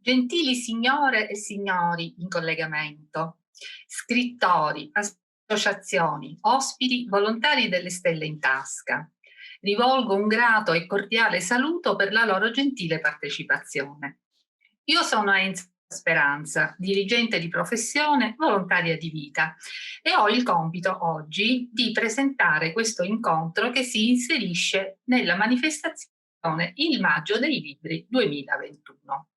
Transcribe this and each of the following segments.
Gentili signore e signori in collegamento, scrittori, associazioni, ospiti, volontari delle Stelle in Tasca, rivolgo un grato e cordiale saluto per la loro gentile partecipazione. Io sono Enza Speranza, dirigente di professione, volontaria di vita, e ho il compito oggi di presentare questo incontro che si inserisce nella manifestazione Il Maggio dei Libri 2021.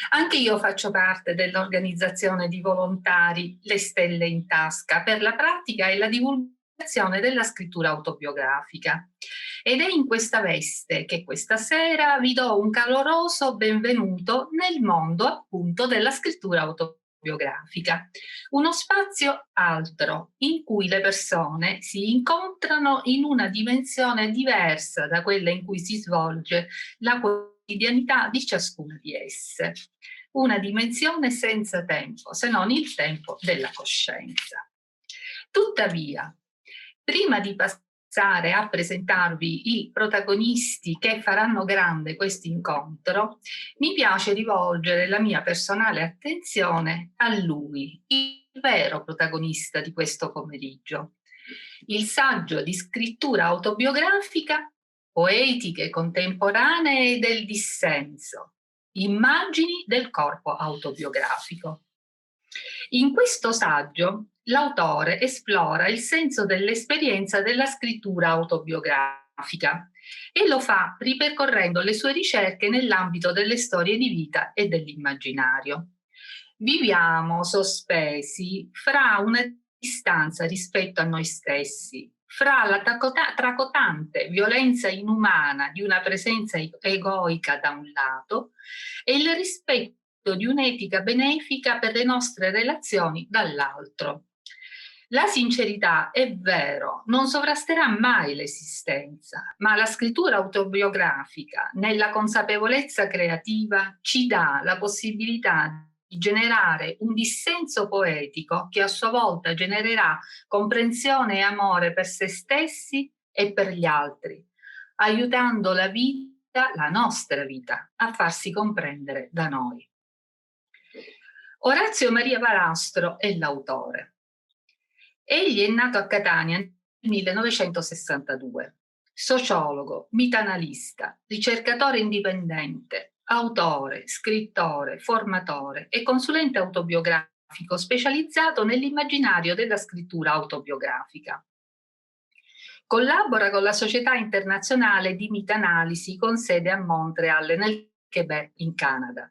Anche io faccio parte dell'organizzazione di volontari Le Stelle in Tasca per la pratica e la divulgazione della scrittura autobiografica. Ed è in questa veste che questa sera vi do un caloroso benvenuto nel mondo appunto della scrittura autobiografica. Uno spazio altro in cui le persone si incontrano in una dimensione diversa da quella in cui si svolge la quotidianità di ciascuna di esse. Una dimensione senza tempo, se non il tempo della coscienza. Tuttavia, prima di passare a presentarvi i protagonisti che faranno grande questo incontro, mi piace rivolgere la mia personale attenzione a lui, il vero protagonista di questo pomeriggio. Il saggio di scrittura autobiografica, poetiche contemporanee del dissenso, immagini del corpo autobiografico. In questo saggio l'autore esplora il senso dell'esperienza della scrittura autobiografica e lo fa ripercorrendo le sue ricerche nell'ambito delle storie di vita e dell'immaginario. Viviamo sospesi fra una distanza rispetto a noi stessi, fra la tracotante violenza inumana di una presenza egoica da un lato e il rispetto di un'etica benefica per le nostre relazioni dall'altro. La sincerità, è vero, non sovrasterà mai l'esistenza, ma la scrittura autobiografica, nella consapevolezza creativa, ci dà la possibilità di generare un dissenso poetico che a sua volta genererà comprensione e amore per se stessi e per gli altri, aiutando la vita, la nostra vita, a farsi comprendere da noi. Orazio Maria Valastro è l'autore. Egli è nato a Catania nel 1962, sociologo, mitanalista, ricercatore indipendente, autore, scrittore, formatore e consulente autobiografico specializzato nell'immaginario della scrittura autobiografica. Collabora con la Società Internazionale di Mitanalisi con sede a Montreal, nel Québec, in Canada.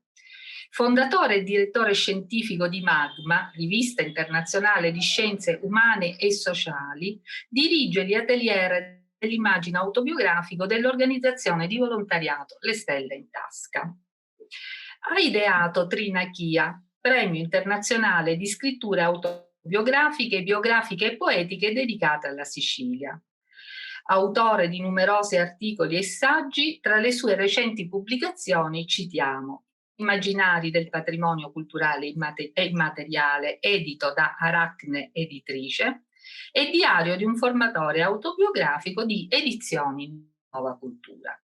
Fondatore e direttore scientifico di Magma, rivista internazionale di scienze umane e sociali, dirige gli atelier dell'immagine autobiografico dell'organizzazione di volontariato Le Stelle in Tasca. Ha ideato Trinachia, premio internazionale di scritture autobiografiche, biografiche e poetiche dedicate alla Sicilia. Autore di numerosi articoli e saggi, tra le sue recenti pubblicazioni citiamo Immaginari del patrimonio culturale e immateriale, edito da Aracne Editrice, e Diario di un formatore autobiografico di Edizioni Nuova Cultura.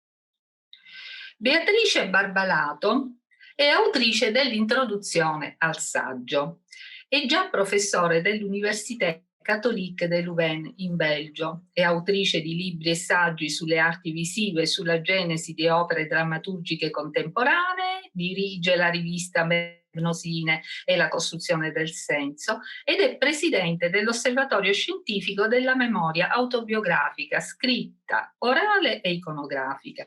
Beatrice Barbalato è autrice dell'introduzione al saggio. È già professore dell'Università Catholique de Louvain in Belgio, è autrice di libri e saggi sulle arti visive e sulla genesi di opere drammaturgiche contemporanee, dirige la rivista Mnemosyne e la costruzione del senso ed è presidente dell'Osservatorio Scientifico della Memoria Autobiografica, scritta, orale e iconografica.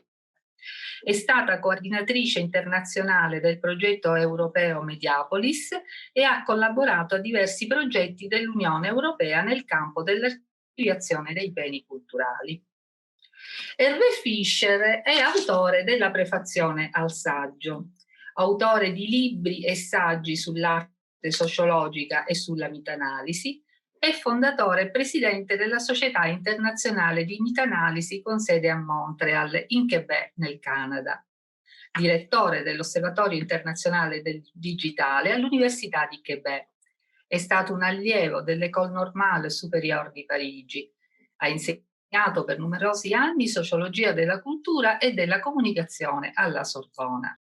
È stata coordinatrice internazionale del progetto europeo Mediapolis e ha collaborato a diversi progetti dell'Unione Europea nel campo dell'archiviazione dei beni culturali. Hervé Fischer è autore della prefazione al saggio, autore di libri e saggi sull'arte sociologica e sulla mitanalisi, è fondatore e presidente della Società Internazionale di Mitanalisi con sede a Montreal, in Québec, nel Canada. Direttore dell'Osservatorio Internazionale del Digitale all'Università di Québec. È stato un allievo dell'École Normale Supérieure di Parigi. Ha insegnato per numerosi anni sociologia della cultura e della comunicazione alla Sorbona.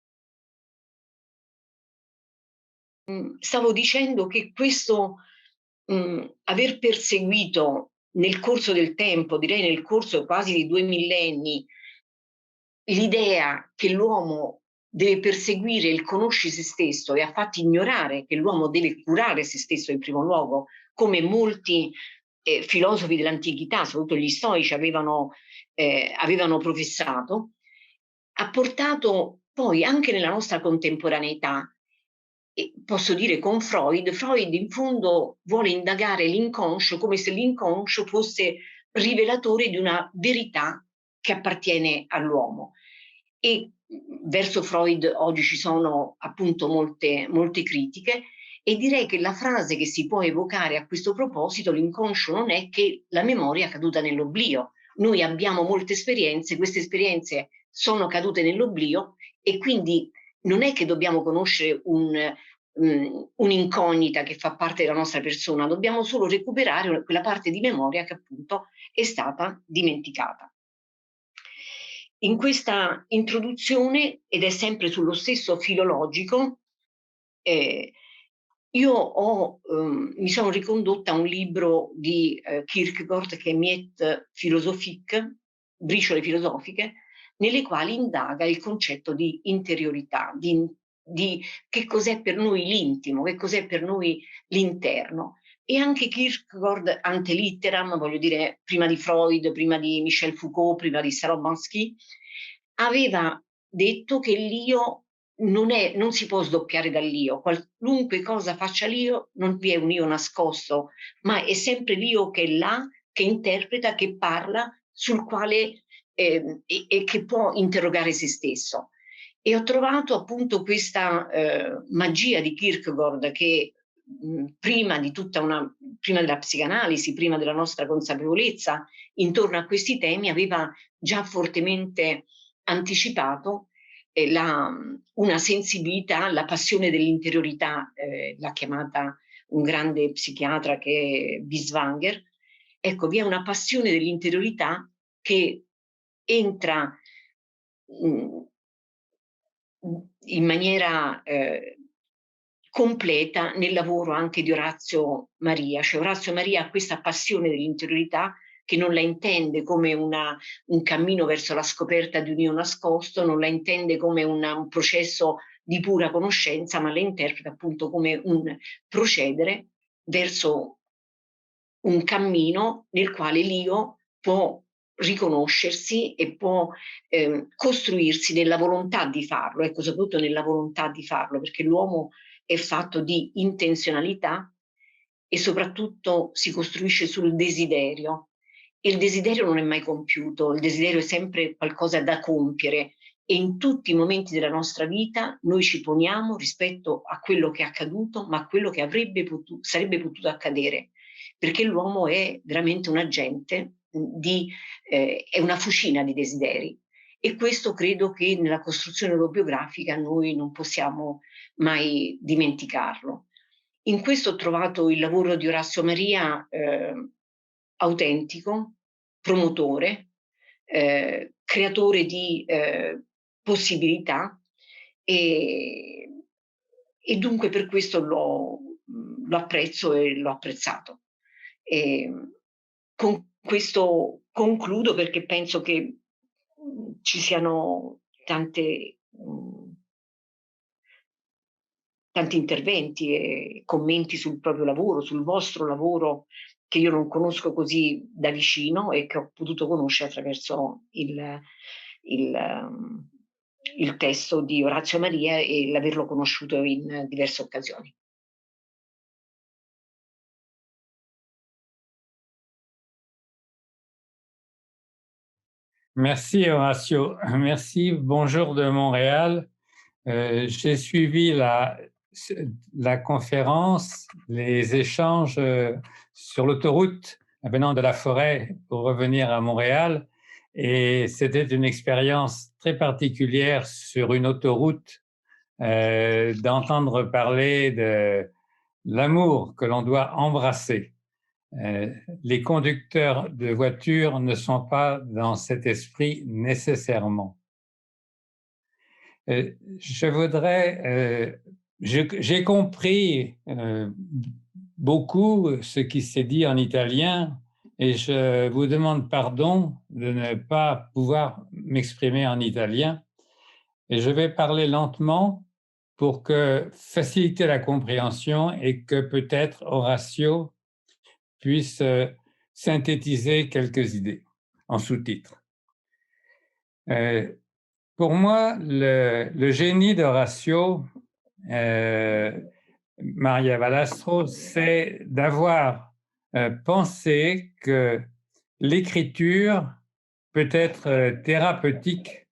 Stavo dicendo che questo aver perseguito nel corso del tempo, direi nel corso quasi di 2 millenni, l'idea che l'uomo deve perseguire il conosci se stesso e ha fatto ignorare che l'uomo deve curare se stesso in primo luogo, come molti filosofi dell'antichità, soprattutto gli stoici, avevano professato, ha portato poi anche nella nostra contemporaneità, e posso dire con Freud in fondo vuole indagare l'inconscio come se l'inconscio fosse rivelatore di una verità che appartiene all'uomo. E verso Freud oggi ci sono appunto molte critiche, e direi che la frase che si può evocare a questo proposito, l'inconscio non è che la memoria caduta nell'oblio. Noi abbiamo molte esperienze, queste esperienze sono cadute nell'oblio, e quindi non è che dobbiamo conoscere un'incognita che fa parte della nostra persona, dobbiamo solo recuperare quella parte di memoria che appunto è stata dimenticata. In questa introduzione, ed è sempre sullo stesso filo logico, io mi sono ricondotta a un libro di Kierkegaard che è Miette philosophique, briciole filosofiche, nelle quali indaga il concetto di interiorità, di che cos'è per noi l'intimo, che cos'è per noi l'interno. E anche Kierkegaard ante litteram, voglio dire, prima di Freud, prima di Michel Foucault, prima di Starobinsky, aveva detto che l'io non si può sdoppiare dall'io, qualunque cosa faccia l'io non vi è un io nascosto, ma è sempre l'io che è là, che interpreta, che parla, sul quale e che può interrogare se stesso. E ho trovato appunto questa magia di Kierkegaard che prima della psicanalisi, prima della nostra consapevolezza intorno a questi temi, aveva già fortemente anticipato una sensibilità, la passione dell'interiorità, l'ha chiamata un grande psichiatra che è Binswanger. Ecco, vi è una passione dell'interiorità che entra in maniera completa nel lavoro anche di Orazio Maria. Cioè Orazio Maria ha questa passione dell'interiorità che non la intende come un cammino verso la scoperta di un io nascosto, non la intende come un processo di pura conoscenza, ma la interpreta appunto come un procedere verso un cammino nel quale l'io può riconoscersi e può costruirsi nella volontà di farlo, ecco, soprattutto nella volontà di farlo, perché l'uomo è fatto di intenzionalità e soprattutto si costruisce sul desiderio. E il desiderio non è mai compiuto, il desiderio è sempre qualcosa da compiere, e in tutti i momenti della nostra vita noi ci poniamo rispetto a quello che è accaduto, ma a quello che sarebbe potuto accadere, perché l'uomo è veramente un agente è una fucina di desideri. E questo credo che nella costruzione autobiografica noi non possiamo mai dimenticarlo. In questo ho trovato il lavoro di Orazio Maria autentico, promotore, creatore di possibilità, e dunque per questo lo apprezzo e l'ho apprezzato. Con questo concludo, perché penso che ci siano tanti interventi e commenti sul proprio lavoro, sul vostro lavoro, che io non conosco così da vicino e che ho potuto conoscere attraverso il testo di Orazio Maria e l'averlo conosciuto in diverse occasioni. Merci Horacio, merci, bonjour de Montréal. J'ai suivi la conférence, les échanges sur l'autoroute venant de la forêt pour revenir à Montréal, et c'était une expérience très particulière sur une autoroute d'entendre parler de l'amour que l'on doit embrasser. Les conducteurs de voitures ne sont pas dans cet esprit nécessairement. Je voudrais j'ai compris beaucoup ce qui s'est dit en italien et je vous demande pardon de ne pas pouvoir m'exprimer en italien. Et je vais parler lentement pour faciliter la compréhension et que peut-être Horacio puisse synthétiser quelques idées en sous-titres. Pour moi, le génie d'Horacio, Maria Valastro, c'est d'avoir pensé que l'écriture peut être thérapeutique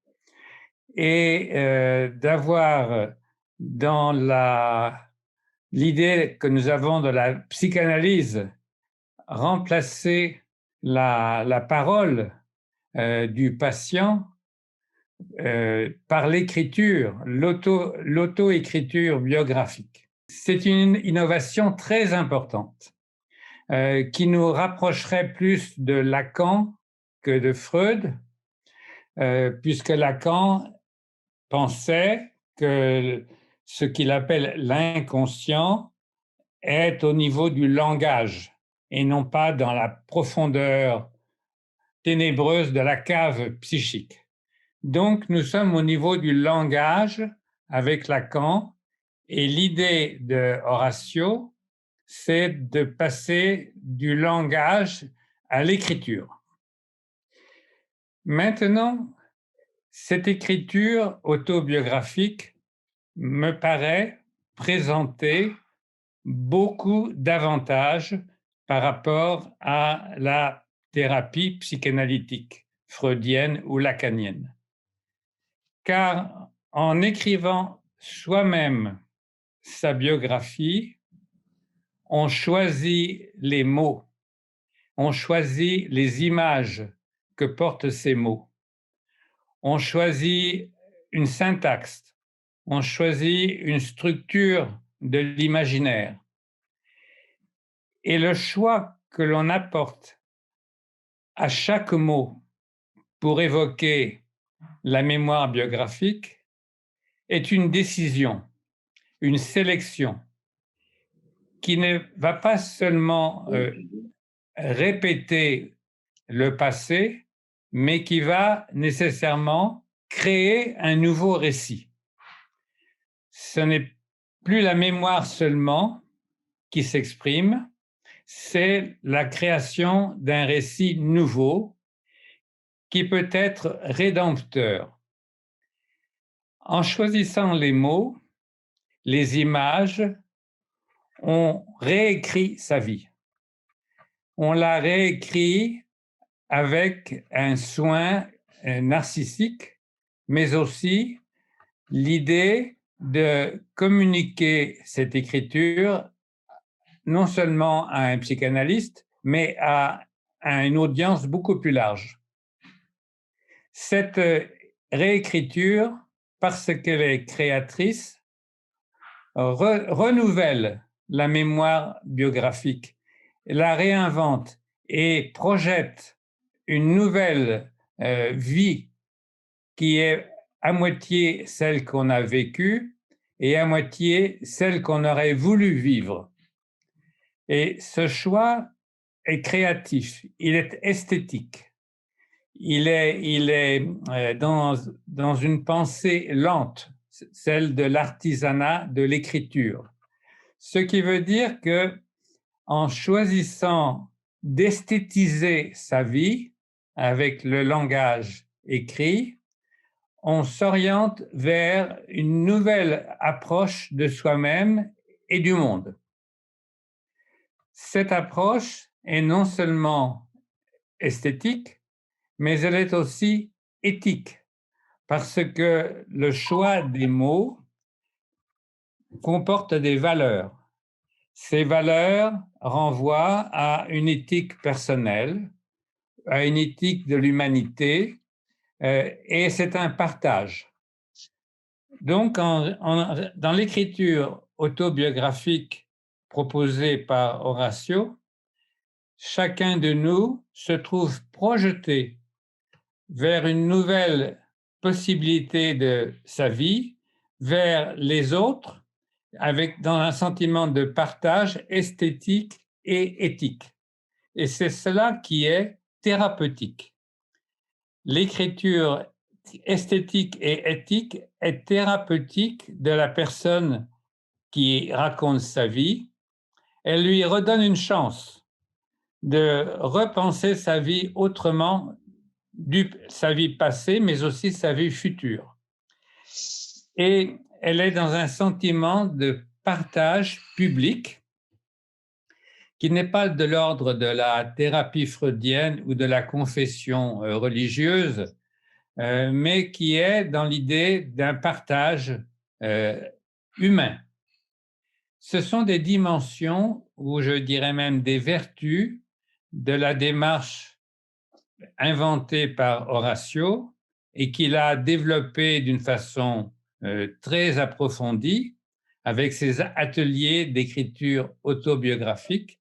et d'avoir dans l'idée que nous avons de la psychanalyse remplacé la parole du patient par l'écriture, l'auto-écriture biographique. C'est une innovation très importante qui nous rapprocherait plus de Lacan que de Freud, puisque Lacan pensait que ce qu'il appelle l'inconscient est au niveau du langage et non pas dans la profondeur ténébreuse de la cave psychique. Donc, nous sommes au niveau du langage avec Lacan et l'idée de Horacio, c'est de passer du langage à l'écriture. Maintenant, cette écriture autobiographique me paraît présenter beaucoup d'avantages par rapport à la thérapie psychanalytique, freudienne ou lacanienne. Car en écrivant soi-même sa biographie, on choisit les mots, on choisit les images que portent ces mots, on choisit une syntaxe, on choisit une structure de l'imaginaire. Et le choix que l'on apporte à chaque mot pour évoquer la mémoire biographique est une décision, une sélection qui ne va pas seulement répéter le passé, mais qui va nécessairement créer un nouveau récit. Ce n'est plus la mémoire seulement qui s'exprime, c'est la création d'un récit nouveau qui peut être rédempteur. En choisissant les mots, les images, on réécrit sa vie. On la réécrit avec un soin narcissique, mais aussi l'idée de communiquer cette écriture non seulement à un psychanalyste, mais à une audience beaucoup plus large. Cette réécriture, parce qu'elle est créatrice, renouvelle la mémoire biographique, la réinvente et projette une nouvelle vie qui est à moitié celle qu'on a vécue et à moitié celle qu'on aurait voulu vivre. Et ce choix est créatif, il est esthétique, il est dans une pensée lente, celle de l'artisanat de l'écriture. Ce qui veut dire que en choisissant d'esthétiser sa vie avec le langage écrit, on s'oriente vers une nouvelle approche de soi-même et du monde. Cette approche est non seulement esthétique, mais elle est aussi éthique, parce que le choix des mots comporte des valeurs. Ces valeurs renvoient à une éthique personnelle, à une éthique de l'humanité, et c'est un partage. Donc, dans l'écriture autobiographique proposée par Horacio, chacun de nous se trouve projeté vers une nouvelle possibilité de sa vie, vers les autres, dans un sentiment de partage esthétique et éthique. Et c'est cela qui est thérapeutique. L'écriture esthétique et éthique est thérapeutique de la personne qui raconte sa vie. Elle lui redonne une chance de repenser sa vie autrement, sa vie passée, mais aussi sa vie future. Et elle est dans un sentiment de partage public qui n'est pas de l'ordre de la thérapie freudienne ou de la confession religieuse, mais qui est dans l'idée d'un partage humain. Ce sont des dimensions, ou je dirais même des vertus, de la démarche inventée par Horacio et qu'il a développée d'une façon très approfondie avec ses ateliers d'écriture autobiographique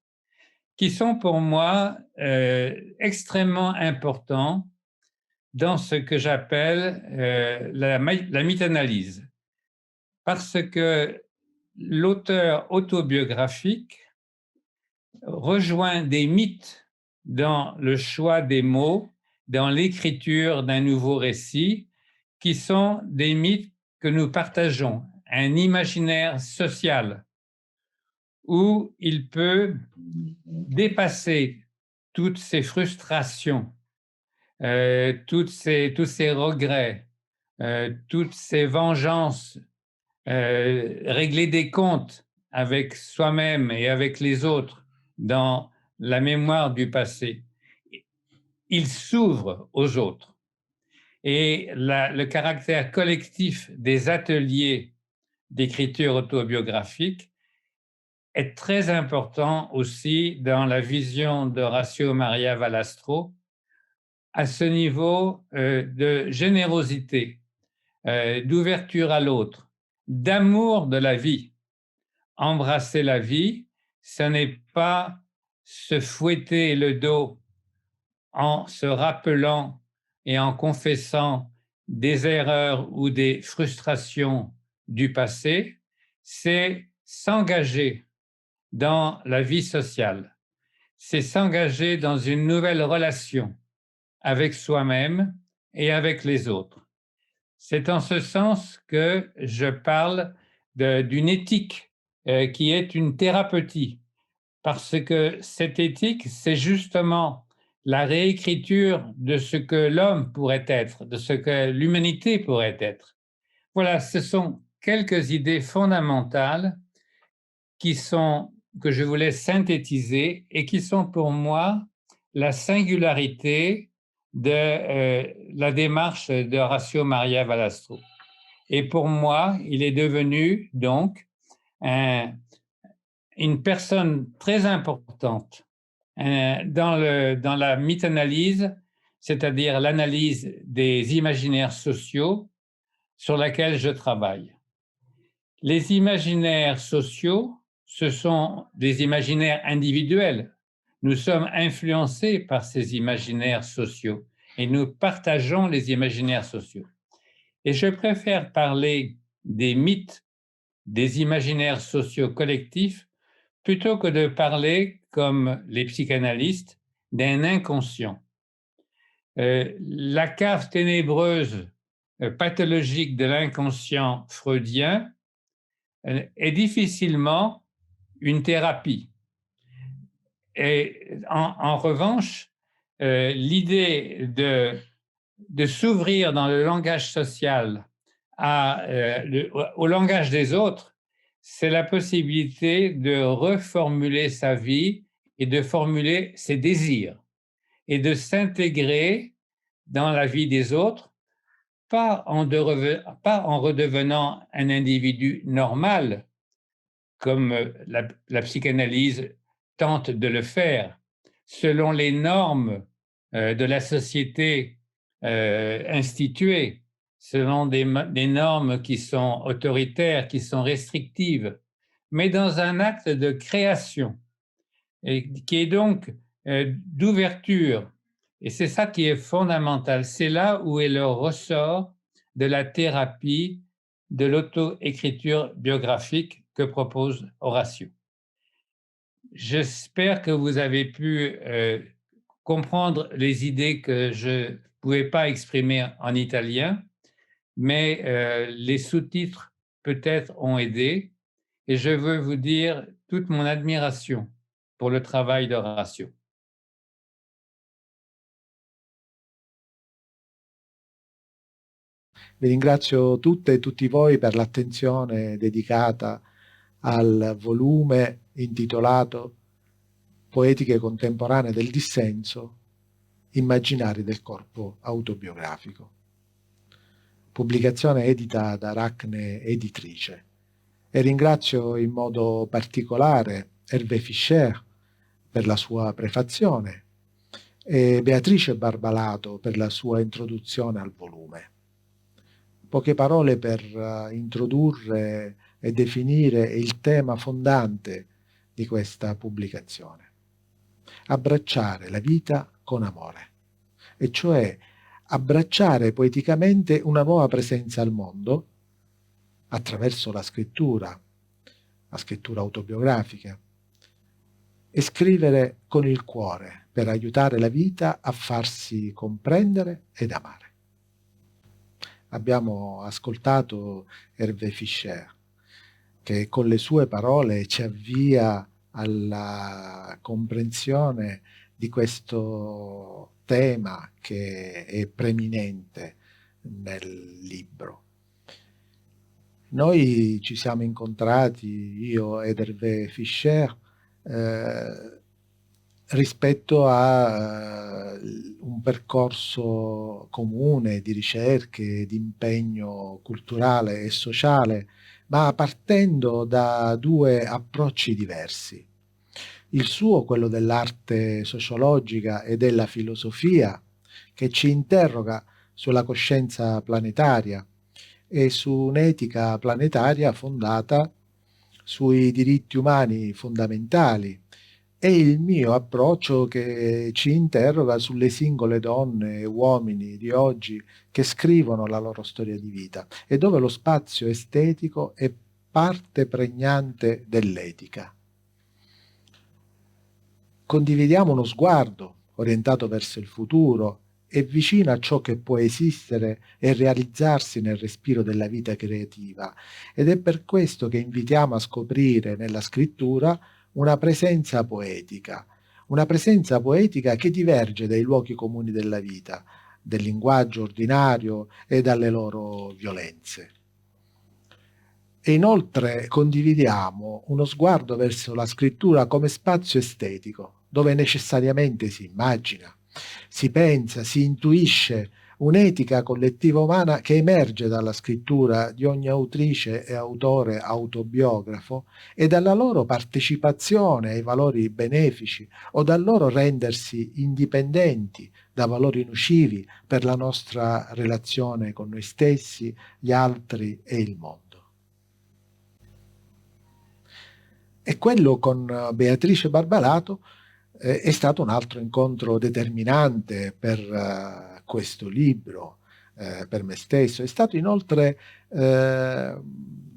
qui sont pour moi extrêmement importants dans ce que j'appelle la mythanalyse. Parce que l'auteur autobiographique rejoint des mythes dans le choix des mots, dans l'écriture d'un nouveau récit, qui sont des mythes que nous partageons, un imaginaire social où il peut dépasser toutes ces frustrations, tous ces regrets, toutes ces vengeances, régler des comptes avec soi-même et avec les autres dans la mémoire du passé. Il s'ouvre aux autres. Et le caractère collectif des ateliers d'écriture autobiographique est très important aussi dans la vision d'Orazio Maria Valastro à ce niveau de générosité, d'ouverture à l'autre, d'amour de la vie. Embrasser la vie, ce n'est pas se fouetter le dos en se rappelant et en confessant des erreurs ou des frustrations du passé, c'est s'engager dans la vie sociale, c'est s'engager dans une nouvelle relation avec soi-même et avec les autres. C'est en ce sens que je parle d'une éthique qui est une thérapeutie, parce que cette éthique, c'est justement la réécriture de ce que l'homme pourrait être, de ce que l'humanité pourrait être. Voilà, ce sont quelques idées fondamentales que je voulais synthétiser et qui sont pour moi la singularité de la démarche d'Orazio Maria Valastro. Et pour moi, il est devenu donc une personne très importante dans la mythanalyse, c'est-à-dire l'analyse des imaginaires sociaux sur laquelle je travaille. Les imaginaires sociaux, ce sont des imaginaires individuels. Nous sommes influencés par ces imaginaires sociaux et nous partageons les imaginaires sociaux. Et je préfère parler des mythes, des imaginaires sociaux collectifs, plutôt que de parler, comme les psychanalystes, d'un inconscient. La cave ténébreuse pathologique de l'inconscient freudien est difficilement une thérapie. Et en revanche, l'idée de s'ouvrir dans le langage social au langage des autres, c'est la possibilité de reformuler sa vie et de formuler ses désirs et de s'intégrer dans la vie des autres, pas en redevenant un individu normal, comme la psychanalyse tente de le faire, selon les normes de la société instituée, selon des normes qui sont autoritaires, qui sont restrictives, mais dans un acte de création, et qui est donc d'ouverture. Et c'est ça qui est fondamental. C'est là où est le ressort de la thérapie de l'auto-écriture biographique que propose Horacio. J'espère que vous avez pu comprendre les idées que je ne pouvais pas exprimer en italien, mais les sous-titres peut-être ont aidé. Et je veux vous dire toute mon admiration pour le travail d'Horacio. Vi ringrazio tutte e tutti voi per l'attenzione dedicata al volume intitolato Poetiche contemporanee del dissenso, immaginari del corpo autobiografico. Pubblicazione edita da Aracne Editrice. E ringrazio in modo particolare Hervé Fischer per la sua prefazione e Beatrice Barbalato per la sua introduzione al volume. Poche parole per introdurre e definire il tema fondante di questa pubblicazione. Abbracciare la vita con amore, e cioè abbracciare poeticamente una nuova presenza al mondo attraverso la scrittura autobiografica, e scrivere con il cuore per aiutare la vita a farsi comprendere ed amare. Abbiamo ascoltato Hervé Fischer, che con le sue parole ci avvia alla comprensione di questo tema che è preminente nel libro. Noi ci siamo incontrati, io ed Hervé Fischer, rispetto a un percorso comune di ricerche, di impegno culturale e sociale, ma partendo da due approcci diversi. Il suo, quello dell'arte sociologica e della filosofia, che ci interroga sulla coscienza planetaria e su un'etica planetaria fondata sui diritti umani fondamentali, e il mio approccio che ci interroga sulle singole donne e uomini di oggi che scrivono la loro storia di vita e dove lo spazio estetico è parte pregnante dell'etica. Condividiamo uno sguardo orientato verso il futuro e vicino a ciò che può esistere e realizzarsi nel respiro della vita creativa, ed è per questo che invitiamo a scoprire nella scrittura una presenza poetica che diverge dai luoghi comuni della vita, del linguaggio ordinario e dalle loro violenze. E inoltre condividiamo uno sguardo verso la scrittura come spazio estetico, dove necessariamente si immagina, si pensa, si intuisce un'etica collettiva umana che emerge dalla scrittura di ogni autrice e autore autobiografo e dalla loro partecipazione ai valori benefici o dal loro rendersi indipendenti da valori nocivi per la nostra relazione con noi stessi, gli altri e il mondo. E quello con Beatrice Barbalato è stato un altro incontro determinante per questo libro, per me stesso. È stato inoltre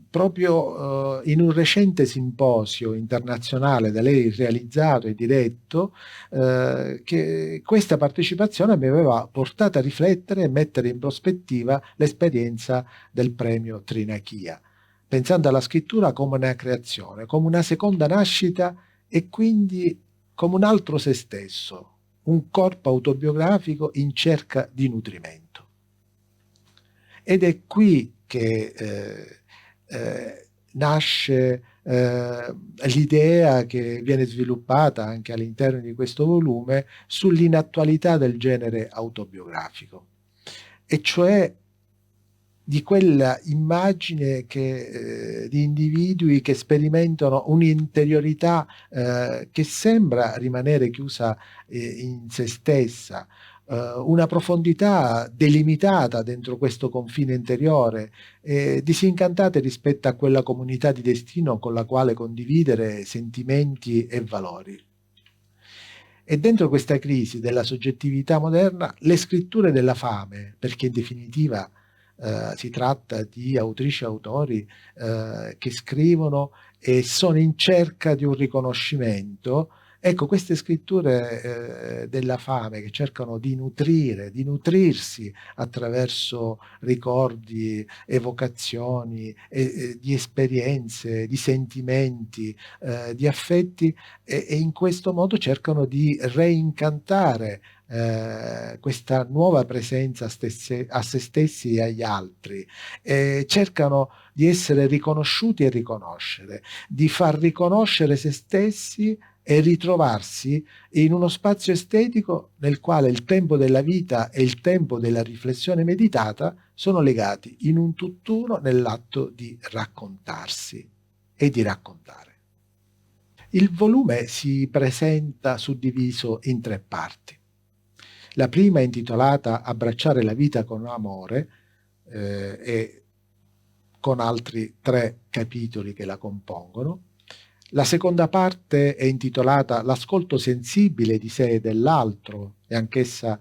proprio in un recente simposio internazionale da lei realizzato e diretto che questa partecipazione mi aveva portato a riflettere e mettere in prospettiva l'esperienza del premio Trinachia, pensando alla scrittura come una creazione, come una seconda nascita e quindi come un altro se stesso, un corpo autobiografico in cerca di nutrimento. Ed è qui che nasce l'idea che viene sviluppata anche all'interno di questo volume sull'inattualità del genere autobiografico, e cioè di quella immagine di individui che sperimentano un'interiorità che sembra rimanere chiusa in se stessa, una profondità delimitata dentro questo confine interiore, disincantate rispetto a quella comunità di destino con la quale condividere sentimenti e valori. E dentro questa crisi della soggettività moderna, le scritture della fame, perché in definitiva si tratta di autrici e autori che scrivono e sono in cerca di un riconoscimento. Ecco, queste scritture della fame che cercano di nutrirsi attraverso ricordi, evocazioni, di esperienze, di sentimenti, di affetti, e in questo modo cercano di reincantare questa nuova presenza a se stessi e agli altri. Cercano di essere riconosciuti e riconoscere, di far riconoscere se stessi e ritrovarsi in uno spazio estetico nel quale il tempo della vita e il tempo della riflessione meditata sono legati in un tutt'uno nell'atto di raccontarsi e di raccontare. Il volume si presenta suddiviso in 3 parti. La prima è intitolata Abbracciare la vita con amore e con altri 3 capitoli che la compongono. La seconda parte è intitolata L'ascolto sensibile di sé e dell'altro, e anch'essa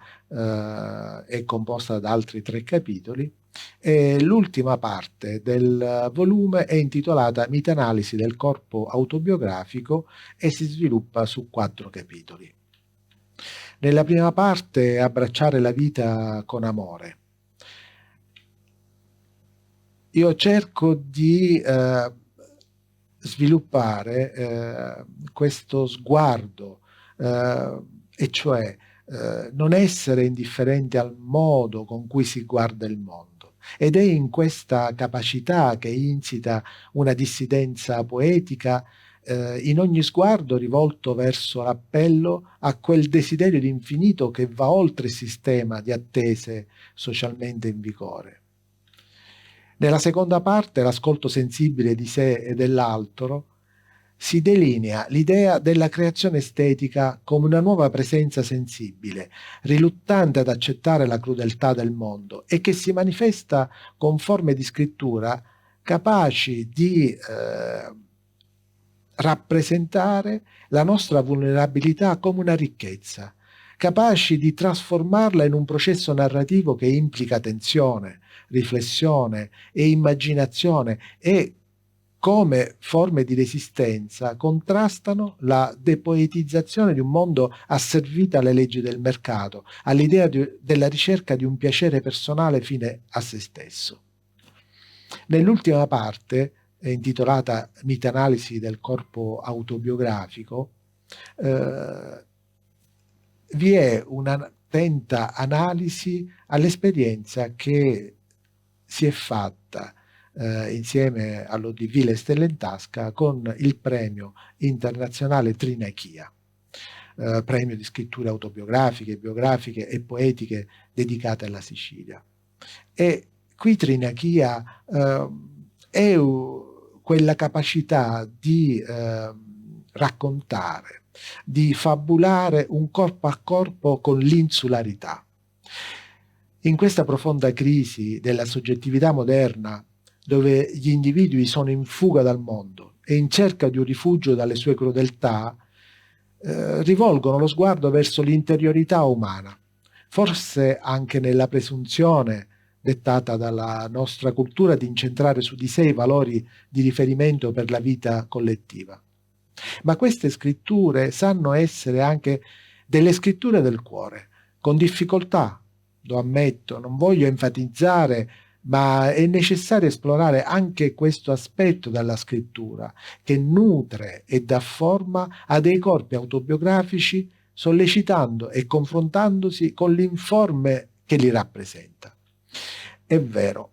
è composta da altri 3 capitoli. E l'ultima parte del volume è intitolata Meta-analisi del corpo autobiografico e si sviluppa su 4 capitoli. Nella prima parte, Abbracciare la vita con amore, io cerco di sviluppare questo sguardo, e cioè non essere indifferenti al modo con cui si guarda il mondo. Ed è in questa capacità che insita una dissidenza poetica in ogni sguardo rivolto verso l'appello a quel desiderio di infinito che va oltre il sistema di attese socialmente in vigore. Nella seconda parte, l'ascolto sensibile di sé e dell'altro, si delinea l'idea della creazione estetica come una nuova presenza sensibile, riluttante ad accettare la crudeltà del mondo e che si manifesta con forme di scrittura capaci di rappresentare la nostra vulnerabilità come una ricchezza, capaci di trasformarla in un processo narrativo che implica tensione, riflessione e immaginazione, e come forme di resistenza contrastano la depoetizzazione di un mondo asservito alle leggi del mercato, all'idea della ricerca di un piacere personale fine a se stesso. Nell'ultima parte, intitolata Meta-analisi del corpo autobiografico, vi è un'attenta analisi all'esperienza che si è fatta insieme all'ODV Le Stelle in Tasca con il premio internazionale Trinachia, premio di scritture autobiografiche, biografiche e poetiche dedicate alla Sicilia. E qui Trinachia è quella capacità di raccontare, di fabulare un corpo a corpo con l'insularità. In questa profonda crisi della soggettività moderna, dove gli individui sono in fuga dal mondo e in cerca di un rifugio dalle sue crudeltà, rivolgono lo sguardo verso l'interiorità umana, forse anche nella presunzione dettata dalla nostra cultura di incentrare su di sé i valori di riferimento per la vita collettiva. Ma queste scritture sanno essere anche delle scritture del cuore, con difficoltà, lo ammetto, non voglio enfatizzare, ma è necessario esplorare anche questo aspetto della scrittura, che nutre e dà forma a dei corpi autobiografici, sollecitando e confrontandosi con l'informe che li rappresenta. È vero,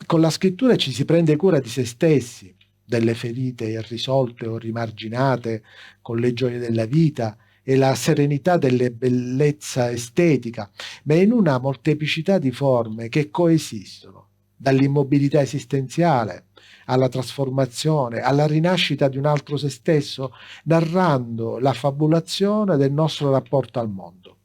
con la scrittura ci si prende cura di se stessi, delle ferite irrisolte o rimarginate, con le gioie della vita e la serenità delle bellezza estetica, ma in una molteplicità di forme che coesistono, dall'immobilità esistenziale alla trasformazione, alla rinascita di un altro se stesso, narrando la fabulazione del nostro rapporto al mondo.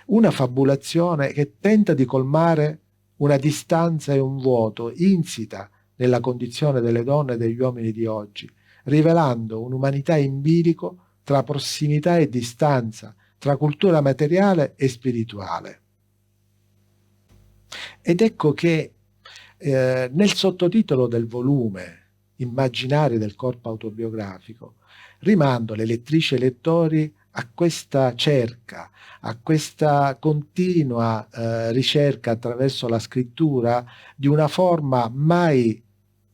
Una fabulazione che tenta di colmare una distanza e un vuoto insita nella condizione delle donne e degli uomini di oggi, rivelando un'umanità in bilico tra prossimità e distanza, tra cultura materiale e spirituale. Ed ecco che nel sottotitolo del volume Immaginari del corpo autobiografico rimando le lettrici e lettori a questa cerca, a questa continua ricerca attraverso la scrittura di una forma mai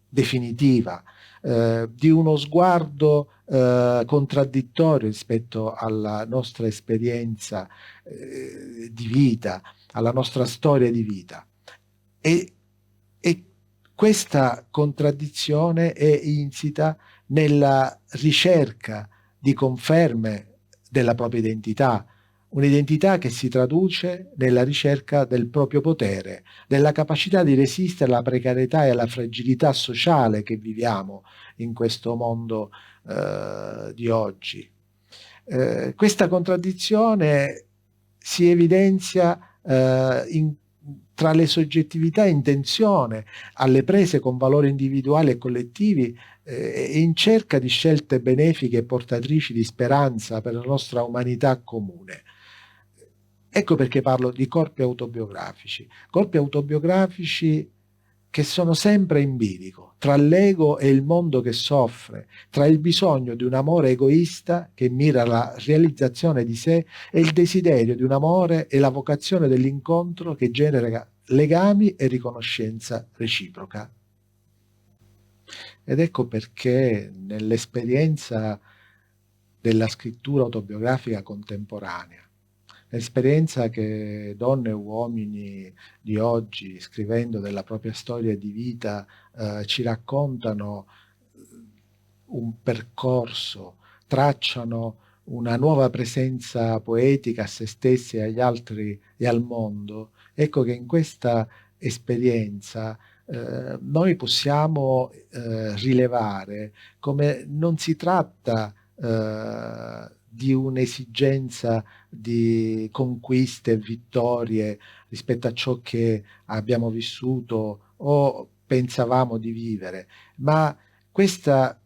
definitiva, di uno sguardo contraddittorio rispetto alla nostra esperienza di vita, alla nostra storia di vita. E questa contraddizione è insita nella ricerca di conferme della propria identità, un'identità che si traduce nella ricerca del proprio potere, della capacità di resistere alla precarietà e alla fragilità sociale che viviamo in questo mondo di oggi. Questa contraddizione si evidenzia tra le soggettività in tensione, alle prese con valori individuali e collettivi, in cerca di scelte benefiche e portatrici di speranza per la nostra umanità comune. Ecco perché parlo di corpi autobiografici che sono sempre in bilico tra l'ego e il mondo che soffre, tra il bisogno di un amore egoista che mira alla realizzazione di sé e il desiderio di un amore e la vocazione dell'incontro che genera legami e riconoscenza reciproca. Ed ecco perché nell'esperienza della scrittura autobiografica contemporanea, l'esperienza che donne e uomini di oggi, scrivendo della propria storia di vita, ci raccontano un percorso, tracciano una nuova presenza poetica a se stessi e agli altri e al mondo. Ecco che in questa esperienza noi possiamo rilevare come non si tratta di un'esigenza di conquiste e vittorie rispetto a ciò che abbiamo vissuto o pensavamo di vivere, ma questa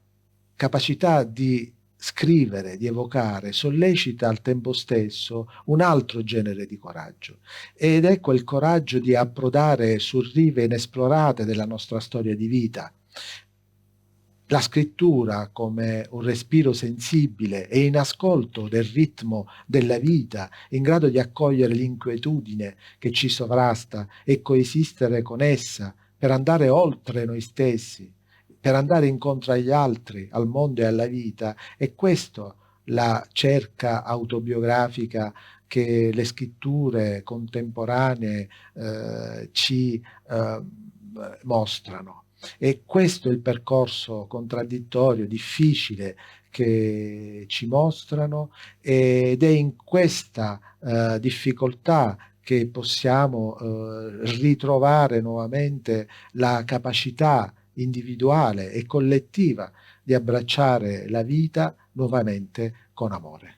capacità di scrivere, di evocare, sollecita al tempo stesso un altro genere di coraggio. Ed è quel coraggio di approdare su rive inesplorate della nostra storia di vita. La scrittura come un respiro sensibile e in ascolto del ritmo della vita, in grado di accogliere l'inquietudine che ci sovrasta e coesistere con essa per andare oltre noi stessi, per andare incontro agli altri, al mondo e alla vita. È questo la cerca autobiografica che le scritture contemporanee ci mostrano. E questo è il percorso contraddittorio, difficile che ci mostrano, ed è in questa difficoltà che possiamo ritrovare nuovamente la capacità individuale e collettiva di abbracciare la vita nuovamente con amore.